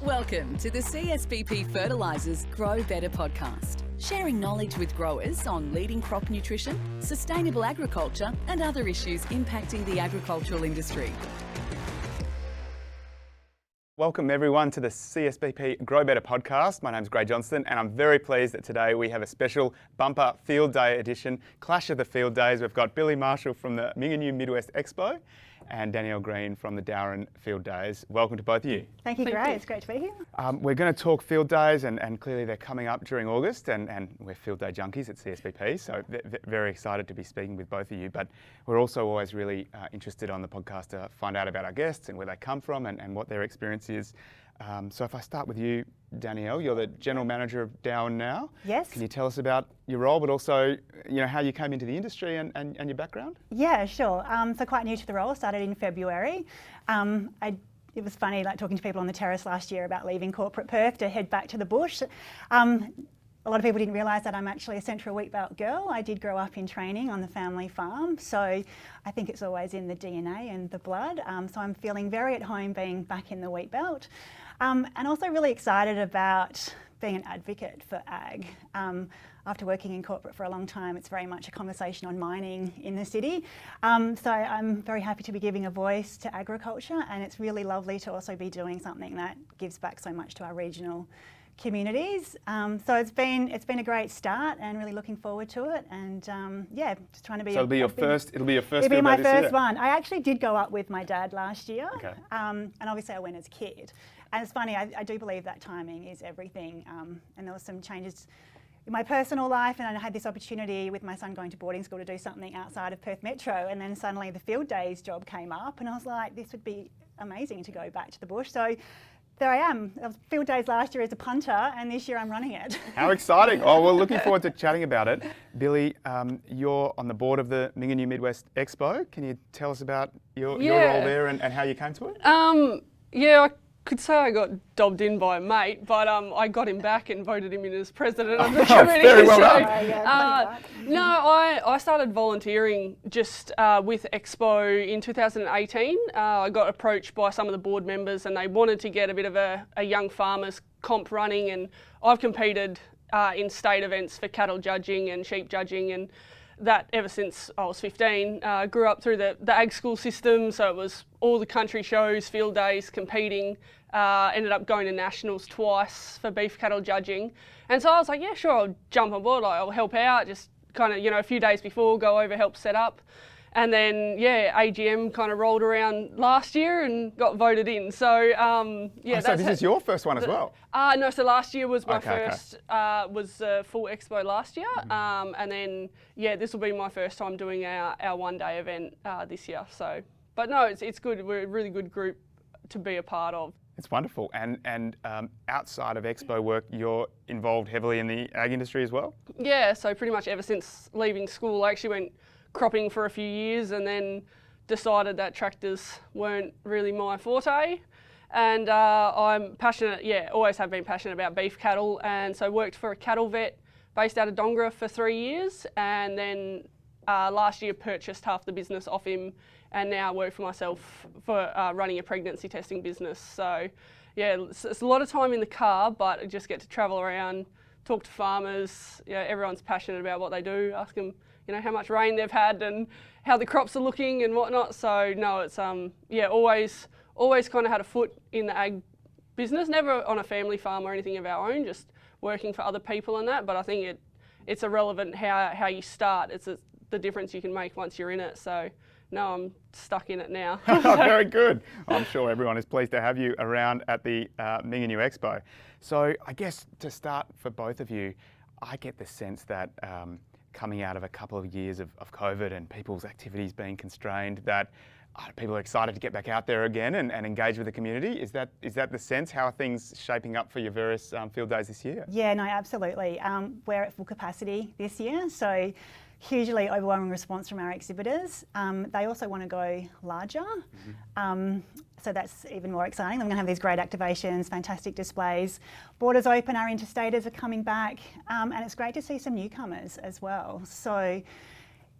Welcome to the CSBP Fertilisers Grow Better podcast, sharing knowledge with growers on leading crop nutrition, sustainable agriculture and other issues impacting the agricultural industry. Welcome everyone to the CSBP Grow Better podcast. My name's Johnston and I'm very pleased that today we have a special bumper field day edition, Clash of the Field Days. We've got Billi Marshall from the Mingenew Midwest Expo and Danielle Green from the Dowerin Field Days. Welcome to both of you. Thank you, Gray. It's great to be here. We're going to talk field days and clearly they're coming up during August and we're field day junkies at CSBP, so very excited to be speaking with both of you. But we're also always really interested on the podcast to find out about our guests and where they come from and what their experience is. So if I start with you, Danielle, you're the General Manager of Dowerin now. Yes. Can you tell us about your role, but also how you came into the industry and your background? Yeah, sure. So quite new to the role, started in February. It was funny, like talking to people on the terrace last year about leaving corporate Perth to head back to the bush. A lot of people didn't realise that I'm actually a Central Wheatbelt girl. I did grow up in training on the family farm, so I think it's always in the DNA and the blood. So I'm feeling very at home being back in the Wheatbelt. And also really excited about being an advocate for ag. After working in corporate for a long time, it's very much a conversation on mining in the city. So I'm very happy to be giving a voice to agriculture, and it's really lovely to also be doing something that gives back so much to our regional communities. So it's been a great start and really looking forward to it, and just trying to be. So it'll be your first. It'll be my first one. I actually did go up with my dad last year, okay. And obviously I went as a kid. And it's funny, I do believe that timing is everything, and there were some changes in my personal life, and I had this opportunity with my son going to boarding school to do something outside of Perth Metro, and then suddenly the field days job came up and I was like, this would be amazing to go back to the bush. So there I am. I was field days last year as a punter and this year I'm running it. How exciting. Oh, well, looking forward to chatting about it. Billi, you're on the board of the Mingenew Midwest Expo. Can you tell us about your role there and how you came to it? I could say I got dobbed in by a mate, but I got him back and voted him in as president of the committee. Very well done. I started volunteering just with Expo in 2018. I got approached by some of the board members and they wanted to get a bit of a young farmers comp running, and I've competed in state events for cattle judging and sheep judging, and that ever since I was 15. Grew up through the ag school system, so it was all the country shows, field days, competing. Ended up going to nationals twice for beef cattle judging. And so I was like, yeah, sure, I'll jump on board, I'll help out, just kind of, a few days before, go over, help set up. And then, AGM kind of rolled around last year and got voted in. So, so this is your first one as well? No, so last year was my first, was full Expo last year. And then, this will be my first time doing our one-day event this year. So, but no, it's good. We're a really good group to be a part of. It's wonderful. And outside of Expo work, you're involved heavily in the ag industry as well? Yeah, so pretty much ever since leaving school, I actually went cropping for a few years and then decided that tractors weren't really my forte. And I'm passionate, always have been passionate about beef cattle, and so worked for a cattle vet based out of Dongra for 3 years, and then last year purchased half the business off him, and now work for myself for running a pregnancy testing business. So it's a lot of time in the car, but I just get to travel around, talk to farmers. Everyone's passionate about what they do, ask them how much rain they've had and how the crops are looking and whatnot. So no, it's always kind of had a foot in the ag business, never on a family farm or anything of our own, just working for other people and that. But I think it's irrelevant how you start. It's the difference you can make once you're in it. So no, I'm stuck in it now. Very good. I'm sure everyone is pleased to have you around at the Mingenew Expo. So I guess to start for both of you, I get the sense that coming out of a couple of years of COVID and people's activities being constrained, that people are excited to get back out there again and engage with the community. Is that the sense? How are things shaping up for your various field days this year? Yeah, no, absolutely. We're at full capacity this year, so hugely overwhelming response from our exhibitors. They also want to go larger. So that's even more exciting. We're going to have these great activations, fantastic displays. Borders open, our interstaters are coming back, and it's great to see some newcomers as well. So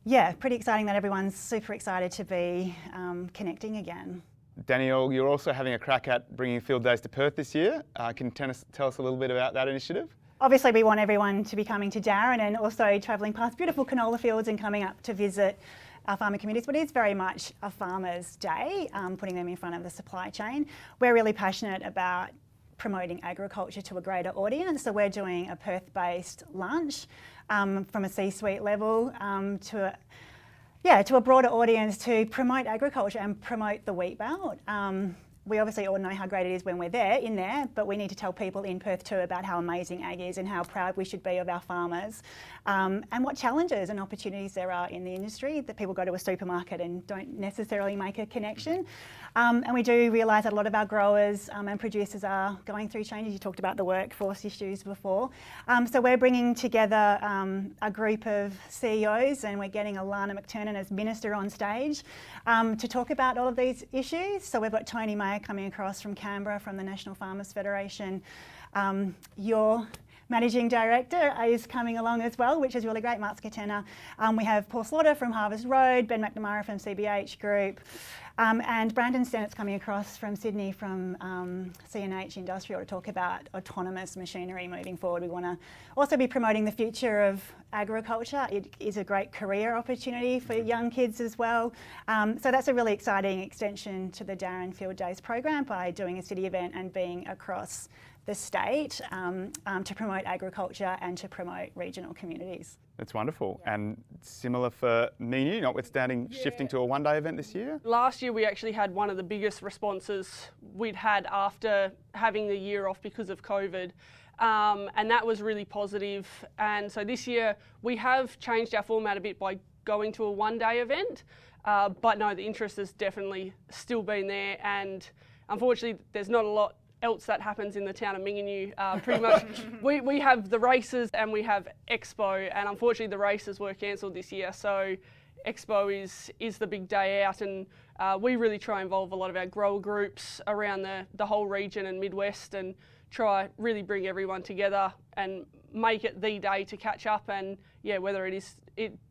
yeah, pretty exciting that everyone's super excited to be connecting again. Danielle, you're also having a crack at bringing field days to Perth this year. Can you tell us a little bit about that initiative? Obviously, we want everyone to be coming to Dowerin and also travelling past beautiful canola fields and coming up to visit our farming communities, but it is very much a farmer's day, putting them in front of the supply chain. We're really passionate about promoting agriculture to a greater audience, so we're doing a Perth-based lunch from a C-suite level to a broader audience to promote agriculture and promote the wheat belt. We obviously all know how great it is when we're there, but we need to tell people in Perth too about how amazing ag is and how proud we should be of our farmers, and what challenges and opportunities there are in the industry that people go to a supermarket and don't necessarily make a connection. And we do realise that a lot of our growers and producers are going through changes. You talked about the workforce issues before. So we're bringing together a group of CEOs, and we're getting Alana McTurnan as Minister on stage to talk about all of these issues. So we've got Tony Mayer coming across from Canberra from the National Farmers Federation. Your Managing Director is coming along as well, which is really great, Mark Scatena. We have Paul Slaughter from Harvest Road, Ben McNamara from CBH Group, and Brandon Stennett's coming across from Sydney from CNH Industrial to talk about autonomous machinery moving forward. We want to also be promoting the future of agriculture. It is a great career opportunity for young kids as well. So that's a really exciting extension to the Dowerin Field Days program by doing a city event and being across the state to promote agriculture and to promote regional communities. That's wonderful. Yeah. And similar for Mingenew, notwithstanding shifting to a one-day event this year? Last year we actually had one of the biggest responses we'd had after having the year off because of COVID. And that was really positive. And so this year we have changed our format a bit by going to a one-day event. But no, the interest has definitely still been there. And unfortunately, there's not a lot else that happens in the town of Mingenew. Pretty much we have the races and we have Expo, and unfortunately the races were cancelled this year, so Expo is the big day out, and we really try and involve a lot of our grower groups around the whole region and Midwest and try really bring everyone together and make it the day to catch up. And yeah, whether it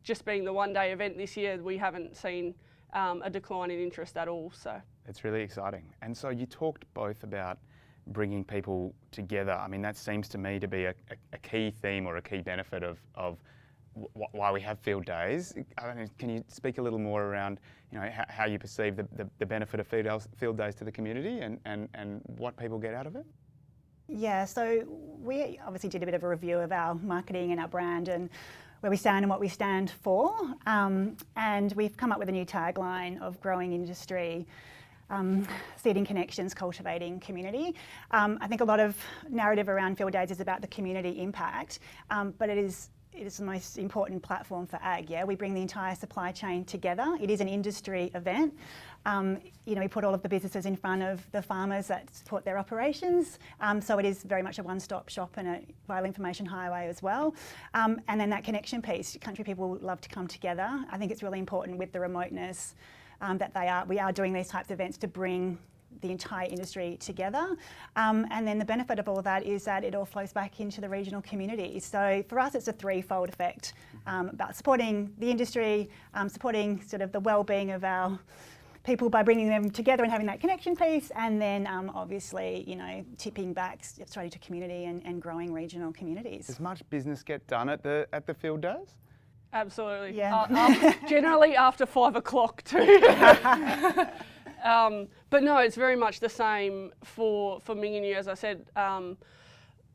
just being the one day event this year, we haven't seen a decline in interest at all. So it's really exciting. And so you talked both about bringing people together. I mean, that seems to me to be a key theme or a key benefit of why we have field days. I mean, can you speak a little more around, how you perceive the benefit of field days to the community and what people get out of it? Yeah, so we obviously did a bit of a review of our marketing and our brand and where we stand and what we stand for, and we've come up with a new tagline of growing industry, seeding connections, cultivating community. I think a lot of narrative around field days is about the community impact, but it is the most important platform for ag. Yeah, we bring the entire supply chain together. It is an industry event. We put all of the businesses in front of the farmers that support their operations. So it is very much a one-stop shop and a vital information highway as well. And then that connection piece, country people love to come together. I think it's really important with the remoteness that we are doing these types of events to bring the entire industry together. And then the benefit of all of that is that it all flows back into the regional communities. So for us, it's a threefold effect about supporting the industry, supporting sort of the well-being of our people by bringing them together and having that connection piece, and then obviously, tipping back straight to community and growing regional communies. Does much business get done at the field days? Absolutely. Yeah. Generally after 5 o'clock too. But no, it's very much the same for Mingenew. As I said,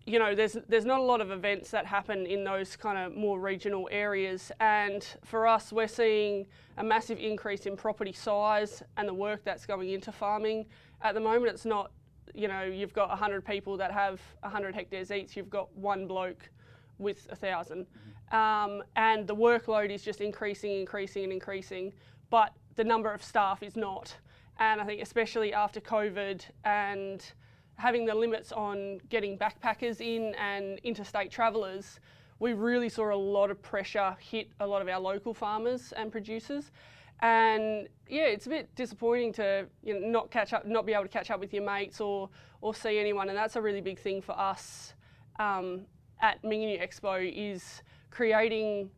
there's not a lot of events that happen in those kind of more regional areas, and for us, we're seeing a massive increase in property size and the work that's going into farming. At the moment, it's not, you've got 100 people that have 100 hectares each. You've got one bloke with 1,000. And the workload is just increasing, but the number of staff is not. And I think especially after COVID and having the limits on getting backpackers in and interstate travellers, we really saw a lot of pressure hit a lot of our local farmers and producers. And yeah, it's a bit disappointing to not be able to catch up with your mates or see anyone. And that's a really big thing for us at Mingenew Expo, is creating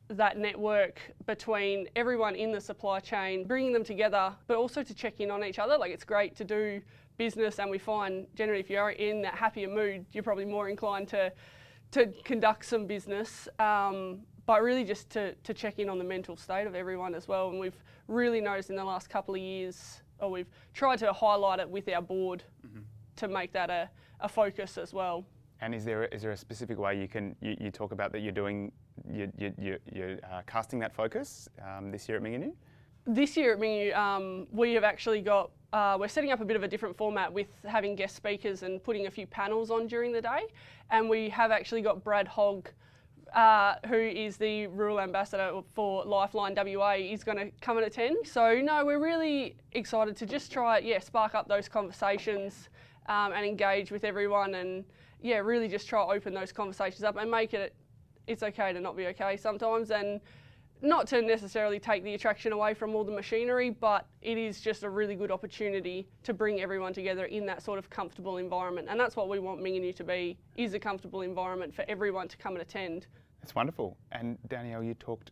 that network between everyone in the supply chain, bringing them together, but also to check in on each other. Like, it's great to do business, and we find generally if you're in that happier mood, you're probably more inclined to conduct some business, but really just to check in on the mental state of everyone as well. And we've really noticed in the last couple of years, or we've tried to highlight it with our board to make that a focus as well. And is there a specific way you talk about that you're doing, you're casting that focus this year at Mingenew? This year at Mingenew, we have actually got, we're setting up a bit of a different format with having guest speakers and putting a few panels on during the day. And we have actually got Brad Hogg, who is the Rural Ambassador for Lifeline WA, is going to come and attend. So no, we're really excited to just try, spark up those conversations and engage with everyone, and really just try to open those conversations up and make it's okay to not be okay sometimes, and not to necessarily take the attraction away from all the machinery, but it is just a really good opportunity to bring everyone together in that sort of comfortable environment. And that's what we want Mingenew to be, is a comfortable environment for everyone to come and attend. That's wonderful. And Danielle, you talked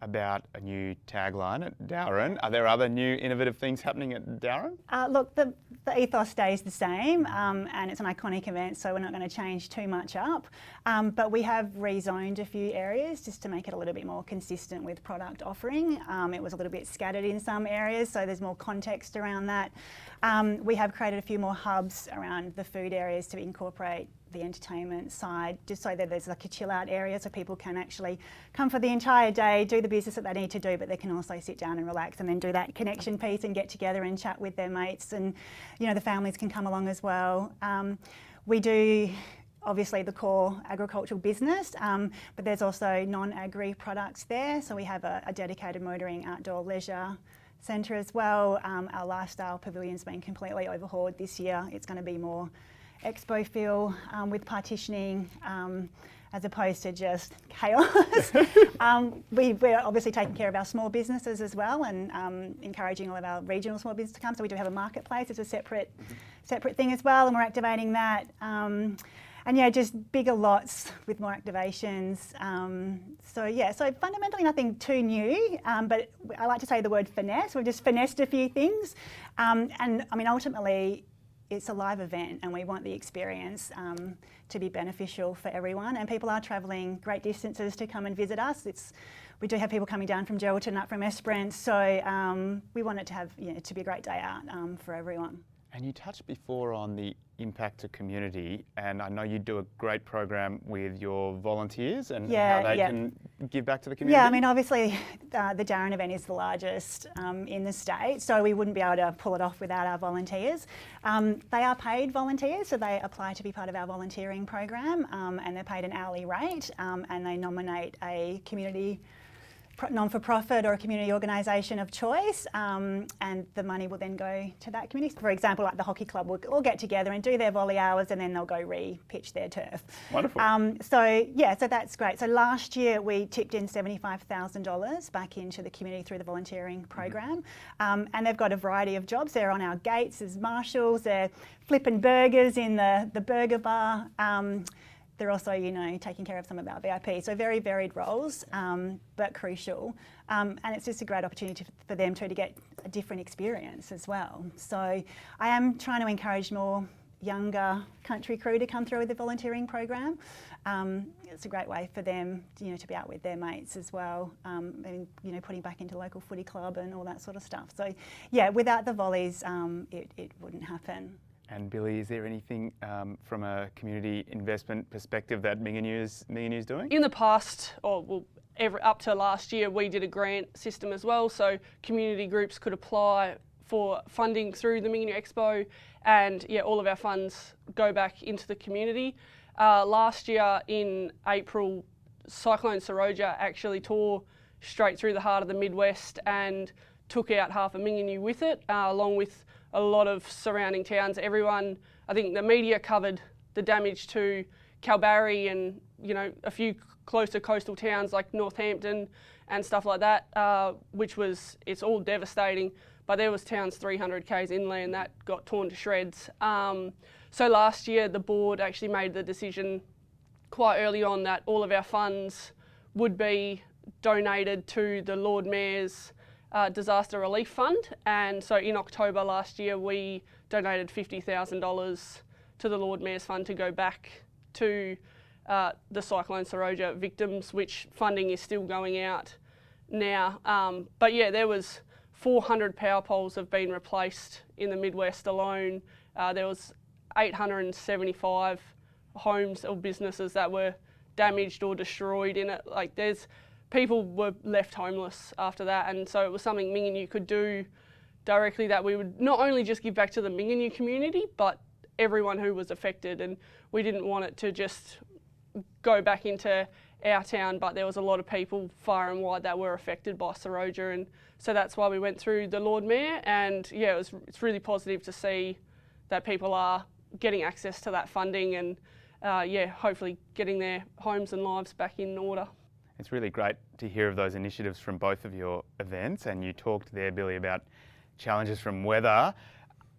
about a new tagline at Dowerin. Are there other new innovative things happening at Dowerin? Look, the ethos stays the same, and it's an iconic event, so we're not going to change too much up. But we have rezoned a few areas just to make it a little bit more consistent with product offering. It was a little bit scattered in some areas, so there's more context around that. We have created a few more hubs around the food areas to incorporate the entertainment side, just so that there's like a chill out area so people can actually come for the entire day, do the business that they need to do, but they can also sit down and relax and then do that connection piece and get together and chat with their mates, and the families can come along as well. We do obviously the core agricultural business, but there's also non-agri products there. So we have a dedicated motoring outdoor leisure centre as well. Our lifestyle pavilion's been completely overhauled this year. It's going to be more Expo feel with partitioning as opposed to just chaos. We're obviously taking care of our small businesses as well, and encouraging all of our regional small businesses to come. So we do have a marketplace as a separate thing as well, and we're activating that. And just bigger lots with more activations. So fundamentally nothing too new, but I like to say the word finesse. We've just finessed a few things. And I mean, ultimately, it's a live event, and we want the experience to be beneficial for everyone. And people are travelling great distances to come and visit us. We do have people coming down from Geraldton, up from Esperance, so we want it to have to be a great day out for everyone. And you touched before on the impact to community, and I know you do a great program with your volunteers and how they can give back to the community. Yeah, I mean, obviously the Dowerin event is the largest in the state, so we wouldn't be able to pull it off without our volunteers. They are paid volunteers, so they apply to be part of our volunteering program, and they're paid an hourly rate, and they nominate a community non-for-profit or a community organisation of choice, and the money will then go to that community. For example, like the hockey club will all get together and do their volley hours, and then they'll go re-pitch their turf. Wonderful. So that's great. So last year we tipped in $75,000 back into the community through the volunteering program, and they've got a variety of jobs. They're on our gates as marshals, they're flipping burgers in the burger bar. They're also, taking care of some of our VIPs. So very varied roles, but crucial. And it's just a great opportunity for them to get a different experience as well. So I am trying to encourage more younger country crew to come through with the volunteering program. It's a great way for them, to be out with their mates as well, and, putting back into local footy club and all that sort of stuff. So yeah, without the volleys, it wouldn't happen. And Billi, is there anything from a community investment perspective that Mingenew is doing? In the past, up to last year, we did a grant system as well, so community groups could apply for funding through the Mingenew Expo, and all of our funds go back into the community. Last year in April, Cyclone Seroja actually tore straight through the heart of the Midwest and took out half of Mingenew with it, along with a lot of surrounding towns. Everyone, I think the media covered the damage to Kalbarri and a few closer coastal towns like Northampton and stuff like that, it's all devastating, but there was towns 300 k's inland that got torn to shreds. So last year the board actually made the decision quite early on that all of our funds would be donated to the Lord Mayor's Disaster Relief Fund. And so in October last year, we donated $50,000 to the Lord Mayor's Fund to go back to the Cyclone Seroja victims, which funding is still going out now. But yeah, there was 400 power poles have been replaced in the Midwest alone. There was 875 homes or businesses that were damaged or destroyed in it. Like, people were left homeless after that, and so it was something Mingenew could do directly, that we would not only just give back to the Mingenew community, but everyone who was affected. And we didn't want it to just go back into our town, but there was a lot of people far and wide that were affected by Seroja, and so that's why we went through the Lord Mayor. And yeah, it's really positive to see that people are getting access to that funding, and yeah, hopefully getting their homes and lives back in order. It's really great to hear of those initiatives from both of your events, and you talked there, Billi, about challenges from weather,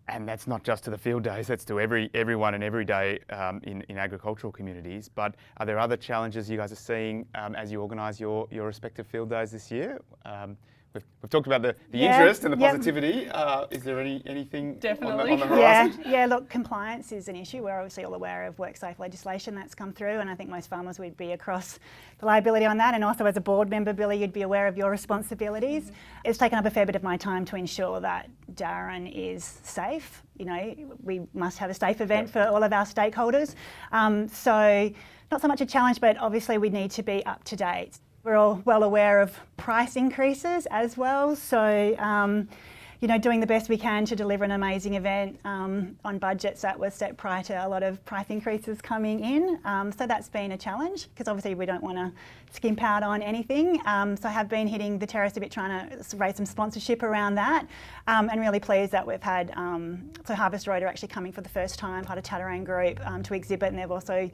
and that's not just to the field days, that's to everyone and every day in agricultural communities. But are there other challenges you guys are seeing as you organise your respective field days this year? We've talked about the interest and the positivity. Is there anything Definitely. on the horizon? Yeah, look, compliance is an issue. We're obviously all aware of WorkSafe legislation that's come through, and I think most farmers would be across the liability on that. And also as a board member, Billi, you'd be aware of your responsibilities. Mm-hmm. It's taken up a fair bit of my time to ensure that Dowerin is safe. You know, we must have a safe event for all of our stakeholders. So not so much a challenge, but obviously we need to be up to date. We're all well aware of price increases as well, so you know, doing the best we can to deliver an amazing event on budgets that were set prior to a lot of price increases coming in. So that's been a challenge, because obviously we don't want to skimp out on anything. So I have been hitting the terrace a bit, trying to raise some sponsorship around that, and really pleased that we've had so Harvest Road are actually coming for the first time, part of Dowerin Group, to exhibit, and they've also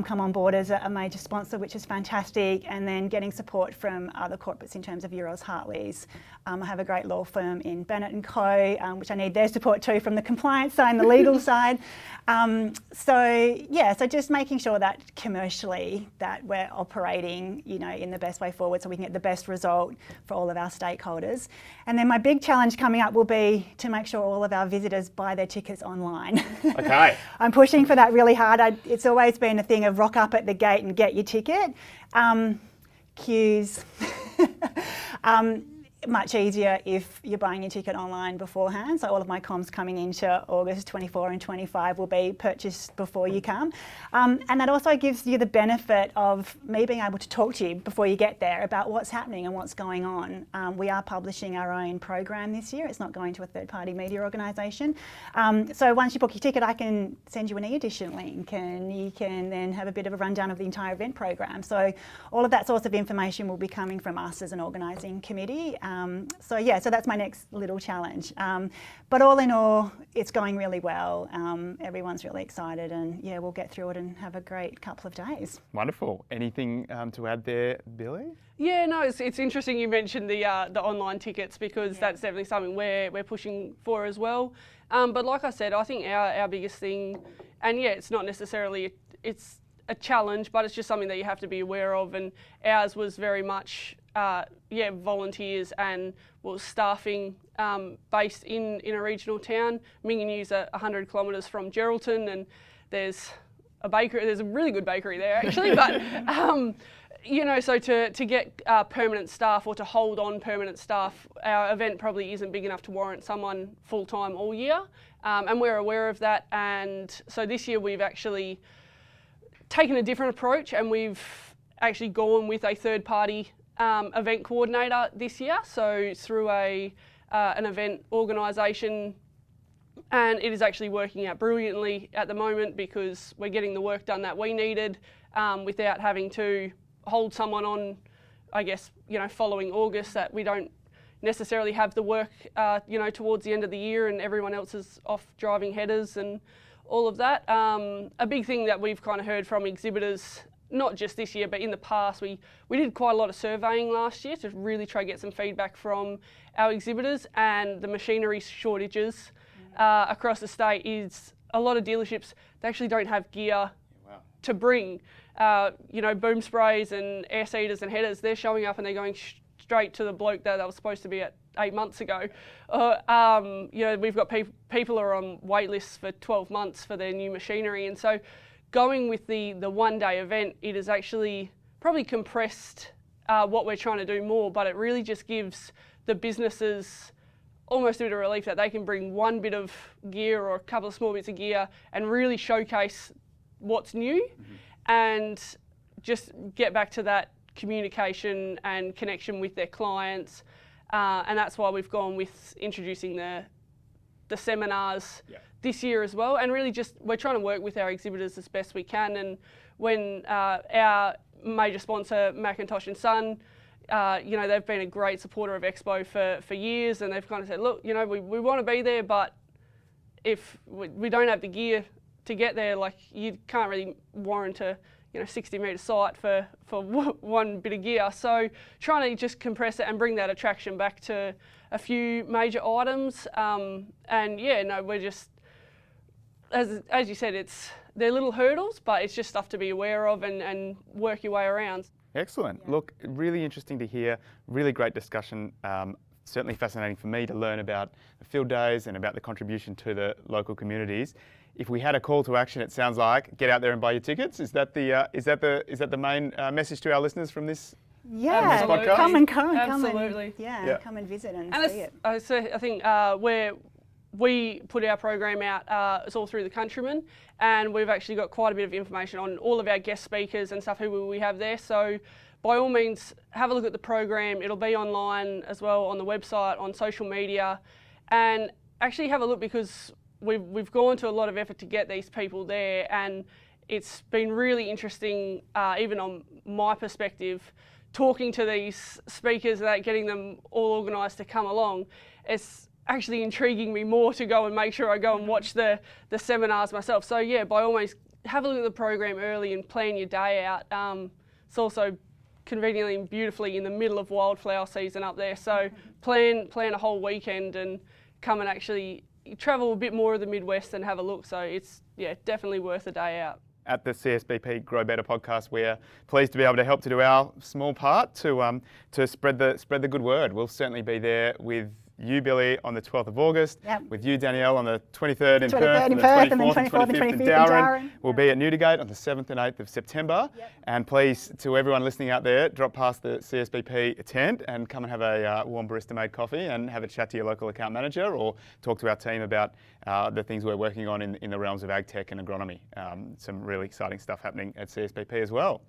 come on board as a major sponsor, which is fantastic. And then getting support from other corporates in terms of Euros Hartleys. I have a great law firm in Bennett & Co, which I need their support too from the compliance side and the legal side. So yeah, so just making sure that commercially that we're operating, you know, in the best way forward, so we can get the best result for all of our stakeholders. And then my big challenge coming up will be to make sure all of our visitors buy their tickets online. Okay. I'm pushing for that really hard. It's always been a thing of rock up at the gate and get your ticket. Queues. Much easier if you're buying your ticket online beforehand. So all of my comms coming into August 24 and 25 will be purchased before you come. And that also gives you the benefit of me being able to talk to you before you get there about what's happening and what's going on. We are publishing our own program this year. It's not going to a third-party media organisation. So once you book your ticket, I can send you an e-edition link, and you can then have a bit of a rundown of the entire event program. So all of that sorts of information will be coming from us as an organising committee. So yeah, so that's my next little challenge. But all in all, it's going really well. Everyone's really excited, and yeah, we'll get through it and have a great couple of days. Wonderful. Anything to add there, Billi? Yeah, no, it's interesting you mentioned the online tickets, because that's definitely something we're pushing for as well. But like I said, I think our biggest thing, and yeah, it's not necessarily, it's a challenge, but it's just something that you have to be aware of, and ours was very much volunteers and staffing based in a regional town. Mingenew's 100 kilometres from Geraldton, and there's a bakery. There's a really good bakery there actually, but you know, so to get permanent staff, or to hold on permanent staff, our event probably isn't big enough to warrant someone full time all year, and we're aware of that. And so this year we've actually taken a different approach, and we've actually gone with a third party event coordinator this year, so through an event organisation, and it is actually working out brilliantly at the moment, because we're getting the work done that we needed without having to hold someone on, I guess, you know, following August, that we don't necessarily have the work, you know, towards the end of the year and everyone else is off driving headers and all of that. A big thing that we've kind of heard from exhibitors, not just this year, but in the past, we did quite a lot of surveying last year to really try to get some feedback from our exhibitors, and the machinery shortages across the state is a lot of dealerships, they actually don't have gear to bring. Boom sprays and air seeders and headers, they're showing up and they're going straight to the bloke that was supposed to be at 8 months ago. We've got people are on wait lists for 12 months for their new machinery, and so going with the one-day event, it is actually probably compressed what we're trying to do more, but it really just gives the businesses almost a bit of relief that they can bring one bit of gear or a couple of small bits of gear and really showcase what's new and just get back to that communication and connection with their clients. And that's why we've gone with introducing the seminars this year as well. And really just, we're trying to work with our exhibitors as best we can. And when our major sponsor, Macintosh & Son, they've been a great supporter of Expo for years, and they've kind of said, look, we want to be there, but if we don't have the gear to get there, like, you can't really warrant a 60-metre site for one bit of gear. So trying to just compress it and bring that attraction back to a few major items. We're just, as you said, they're little hurdles, but it's just stuff to be aware of and work your way around. Excellent. Yeah. Look, really interesting to hear. Really great discussion. Certainly fascinating for me to learn about the field days and about the contribution to the local communities. If we had a call to action, it sounds like get out there and buy your tickets. Is that the main message to our listeners from this? Yeah, this podcast? come and Absolutely. come and visit and see it. I think where we put our program out, it's all through the Countryman, and we've actually got quite a bit of information on all of our guest speakers and stuff who we have there. So by all means, have a look at the program. It'll be online as well on the website, on social media, and actually have a look, because we've gone to a lot of effort to get these people there, and it's been really interesting, even on my perspective, talking to these speakers and getting them all organised to come along. It's actually intriguing me more to go and make sure I go and watch the seminars myself. So yeah, by all means, have a look at the program early and plan your day out. It's also conveniently and beautifully in the middle of wildflower season up there. So plan a whole weekend and come and actually travel a bit more of the Midwest and have a look. So it's definitely worth a day out. At the CSBP Grow Better podcast, we're pleased to be able to help to do our small part to spread the good word. We'll certainly be there with you, Billi, on the 12th of August, with you, Danielle, on the 23rd in Perth, and the 24th and 25th in Dowerin. We'll be at Newdegate on the 7th and 8th of September. And please, to everyone listening out there, drop past the CSBP tent and come and have a warm barista-made coffee and have a chat to your local account manager, or talk to our team about the things we're working on in the realms of ag tech and agronomy. Some really exciting stuff happening at CSBP as well.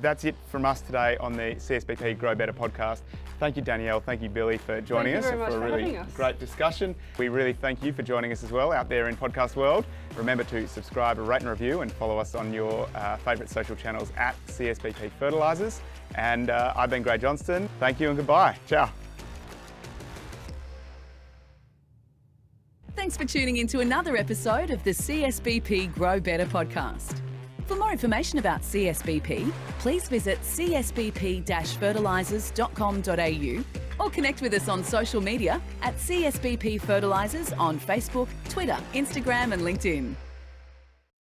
That's it from us today on the CSBP Grow Better podcast. Thank you, Danielle. Thank you, Billi, for joining us for a really great discussion. We really thank you for joining us as well out there in podcast world. Remember to subscribe, rate and review, and follow us on your favourite social channels at CSBP Fertilisers. And I've been Gray Johnston. Thank you and goodbye. Ciao. Thanks for tuning in to another episode of the CSBP Grow Better podcast. For more information about CSBP, please visit csbp-fertilisers.com.au or connect with us on social media at CSBP Fertilisers on Facebook, Twitter, Instagram and LinkedIn.